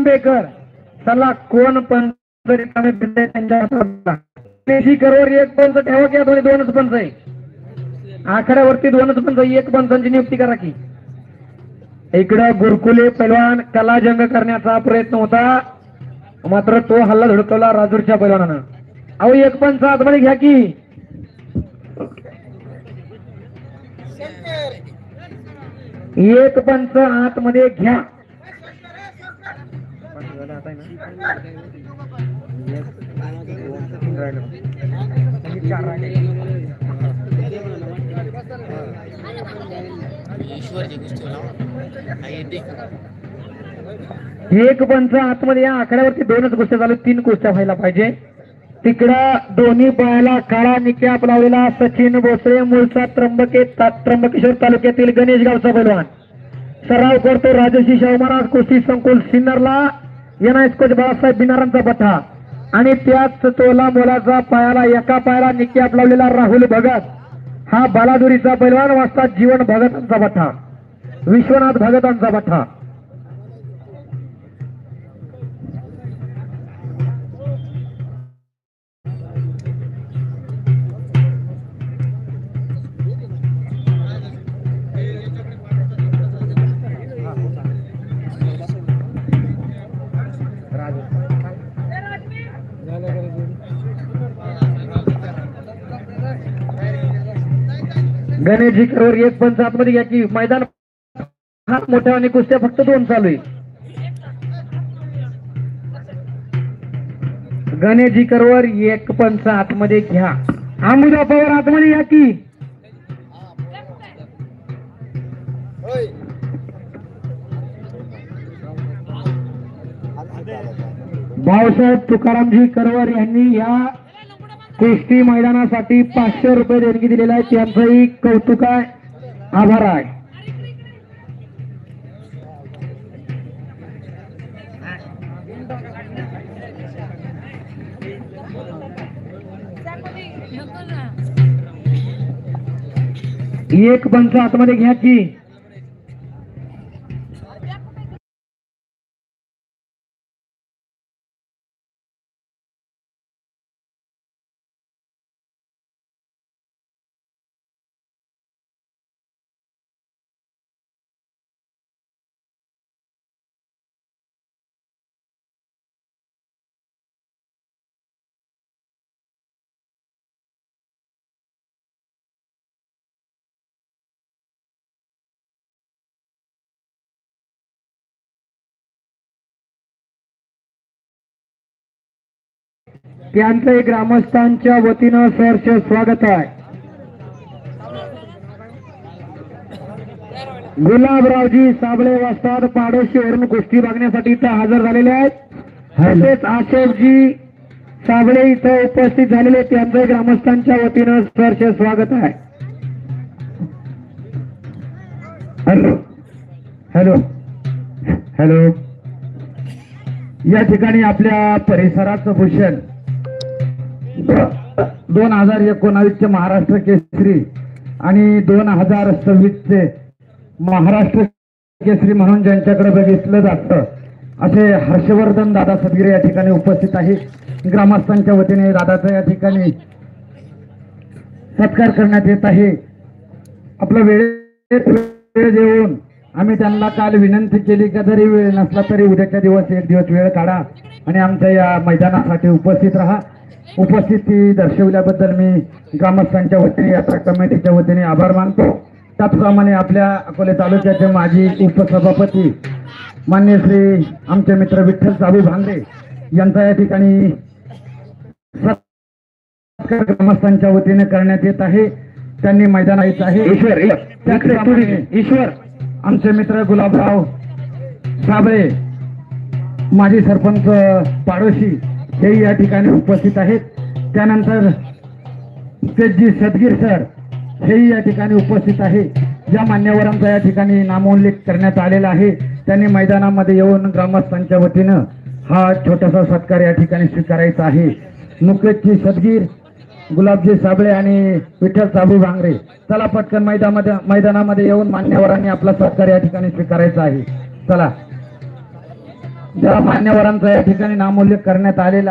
आंबेकर. चला कोण पंच करोवर एक पंच ठेवा की दोन्ही दोनच पंच आहे. आखाड्यावरती दोनच पंच, एक पंचांची नियुक्ती करा की. इकडं गुरकुले पैलवान कला जंग करण्याचा प्रयत्न होता, मात्र तो हल्ला धडकवला राजूरच्या पैलवानानं. अहो एक पंच आतमध्ये घ्या की. एक पंच आतमध्ये घ्या. एक पंच आतमध्ये या. आकड्यावरती दोनच कुस्त्या चालू, 3 कुस्त्या व्हायला पाहिजे. तिकडं दोन्ही पायाला काळा निकॅप लावलेला सचिन भोसले, मूळचा त्र्यंबकेश्वर तालुक्यातील गणेश गावचा पैलवान सराव करतो. राजश्री शाहू महाराज कुस्ती संकुल सिन्नरला एनआयएस कोच बाळासाहेब बिनारांचा पठा. आणि त्याच तोला मोलाचा पायाला एका पायाला निकॅप लावलेला राहुल भगत हा बालादुरीचा पैलवान वाजता जीवन भगतांचा पठा, विश्वनाथ भगतांचा पठा. गणेशजी करोवर एक पंच आतमध्ये घ्या की. मैदान हात मोठ्या आणि कुस्त्या फक्त 2 चालू आहे. गणेशजी करोवर एक पंच आतमध्ये घ्या. आमुदा पवार आतमध्ये घ्या की. भाऊसाहेब तुकारामजी करवर यांनी या कुस्ती मैदानासाठी 500 रुपये देणगी दिलेला आहे. त्यांचंही कौतुक आहे, आभार आहे. एक पंच आतमध्ये घ्या की. त्यांचे ग्रामस्थांच्या वतीनं सहर्ष स्वागत आहे. गुलाबरावजी साबळे वस्ताद पाडोशीवरून कुस्ती बघण्यासाठी इथं हजर झालेले आहेत. तसेच आशेफजी साबळे इथं उपस्थित झालेले, त्यांचे ग्रामस्थांच्या वतीनं सहर्ष स्वागत आहे. Hello hello hello. या ठिकाणी आपल्या परिसराचं भूषण 2019 चे महाराष्ट्र केसरी आणि 2026 चे महाराष्ट्र केसरी म्हणून ज्यांच्याकडे बघितलं जातं असे हर्षवर्धन दादा सदगिरे या ठिकाणी उपस्थित आहे. ग्रामस्थांच्या वतीने दादाचा या ठिकाणी सत्कार करण्यात येत आहे. आपला वेळ देऊन आम्ही त्यांना काल विनंती केली की जरी वेळ नसला तरी उद्याच्या दिवस एक दिवस वेळ काढा आणि आमच्या या मैदानासाठी उपस्थित राहा. उपस्थिती दर्शवल्याबद्दल मी ग्रामस्थांच्या वतीने यात्रा कमिटीच्या वतीने आभार मानतो. त्याचप्रमाणे आपल्या अकोले तालुक्याचे माजी उपसभापती मान्य श्री आमचे मित्र विठ्ठल साबू भांगरे यांचा या ठिकाणी सत्कार ग्रामस्थांच्या वतीने करण्यात येत आहे. त्यांनी मैदान येत आहे. ईश्वर आमचे मित्र गुलाबराव साबळे माजी सरपंच पाडोशी हे या ठिकाणी उपस्थित आहेत. त्यानंतर तेजी सदगीर सर हेही या ठिकाणी उपस्थित आहे. ज्या मान्यवरांचा या ठिकाणी नामोल्लेख करण्यात आलेला आहे त्यांनी मैदानामध्ये येऊन ग्रामस्थांच्या वतीनं हा छोटासा सत्कार या ठिकाणी स्वीकारायचा आहे. मुकेशजी सदगीर, गुलाबजी साबळे आणि विठ्ठल साबू भांगरे, चला पटकन मैदानामध्ये येऊन मान्यवरांनी आपला सत्कार या ठिकाणी स्वीकारायचा आहे. चला ज्या मान्यवरांचा या ठिकाणी नामोल्लेख करण्यात आलेला आहे.